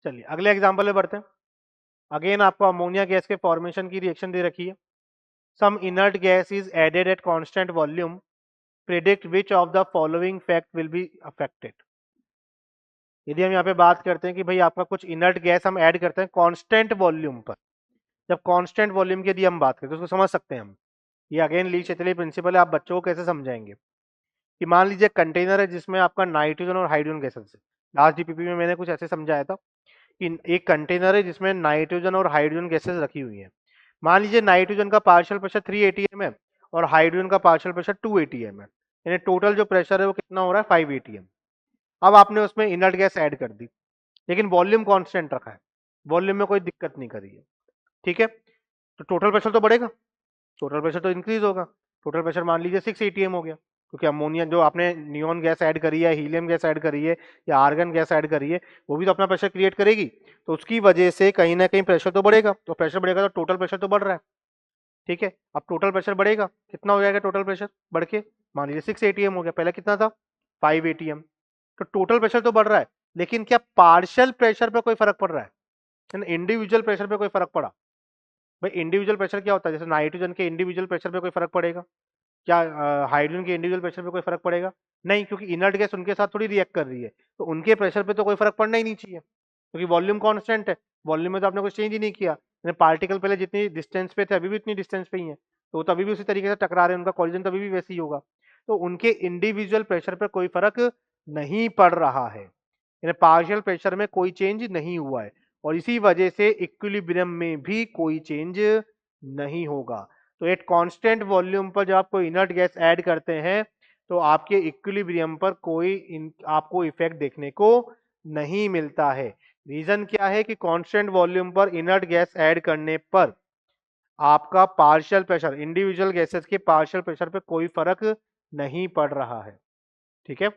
चलिए अगले एग्जाम्पल में बढ़ते हैं। अगेन आपको अमोनिया गैस के फॉर्मेशन की रिएक्शन दे रखी है। Some inert gas is added at constant volume, predict which of the following fact will be affected. यदि हम यहाँ पे बात करते हैं कि भाई आपका कुछ इनर्ट गैस हम ऐड करते हैं कांस्टेंट वॉल्यूम पर, जब कांस्टेंट वॉल्यूम की यदि हम बात करें तो उसको समझ सकते हैं हम। ये अगेन ली क्षेत्रीय प्रिंसिपल है, आप बच्चों को कैसे समझाएंगे कि मान लीजिए कंटेनर है जिसमें आपका नाइट्रोजन और हाइड्रोजन गैसेस है। लास्ट डीपीपी में मैंने कुछ ऐसे समझाया था कि एक कंटेनर है जिसमें नाइट्रोजन और हाइड्रोजन गैसेस रखी हुई है। मान लीजिए नाइट्रोजन का पार्शियल प्रेशर 3 atm है और हाइड्रोजन का पार्शियल प्रेशर 2 atm है, यानी टोटल जो प्रेशर है वो कितना हो रहा है 5 atm। अब आपने उसमें इनर्ट गैस ऐड कर दी, लेकिन वॉल्यूम कांस्टेंट रखा है, वॉल्यूम में कोई दिक्कत नहीं करी है, ठीक है। तो टोटल प्रेशर तो बढ़ेगा, टोटल प्रेशर तो इंक्रीज होगा। टोटल प्रेशर मान लीजिए 6 atm हो गया, क्योंकि अमोनिया जो आपने नियॉन गैस ऐड करी है, हीलियम गैस ऐड करी है या आर्गन गैस ऐड करी है, वो भी तो अपना प्रेशर क्रिएट करेगी। तो उसकी वजह से कहीं ना कहीं प्रेशर तो बढ़ेगा, तो प्रेशर बढ़ेगा तो टोटल प्रेशर तो बढ़ रहा है, ठीक है। अब टोटल प्रेशर बढ़ेगा, कितना हो जाएगा टोटल प्रेशर बढ़ के, मान लीजिए 6 atm हो गया, पहले कितना था 5 atm। तो टोटल प्रेशर तो बढ़ रहा है, लेकिन क्या पार्शियल प्रेशर पे कोई फर्क पड़ रहा है? इंडिविजुअल प्रेशर पे कोई फर्क पड़ा? भाई इंडिविजुअल प्रेशर क्या होता है, जैसे नाइट्रोजन के इंडिविजुअल प्रेशर पे कोई फर्क पड़ेगा क्या? हाइड्रोजन के इंडिविजुअल प्रेशर पे कोई फर्क पड़ेगा? नहीं, क्योंकि इनर्ट गैस उनके साथ थोड़ी रिएक्ट कर रही है, तो उनके प्रेशर पे तो कोई फर्क पड़ना ही नहीं चाहिए, क्योंकि वॉल्यूम कांस्टेंट है। वॉल्यूम में तो आपने कुछ चेंज ही नहीं किया, पार्टिकल पहले जितनी डिस्टेंस पे थे अभी भी उतनी डिस्टेंस पे ही है, तो वो तो अभी भी उसी तरीके से टकरा रहे हैं, उनका कॉलिजन तो अभी भी वैसे ही होगा। तो उनके इंडिविजुअल प्रेशर पर कोई फर्क नहीं पड़ रहा है, यानी पार्शियल प्रेशर में कोई चेंज नहीं हुआ है, और इसी वजह से इक्विलिब्रियम में भी कोई चेंज नहीं होगा। तो एट कांस्टेंट वॉल्यूम पर जब आप कोई इनर्ट गैस ऐड करते हैं तो आपके इक्विलिब्रियम पर कोई आपको इफेक्ट देखने को नहीं मिलता है। रीजन क्या है कि कांस्टेंट वॉल्यूम पर इनर्ट गैस ऐड करने पर आपका पार्शियल प्रेशर, इंडिविजुअल गैसेस के पार्शियल प्रेशर पे कोई फर्क नहीं पड़ रहा है, ठीक है।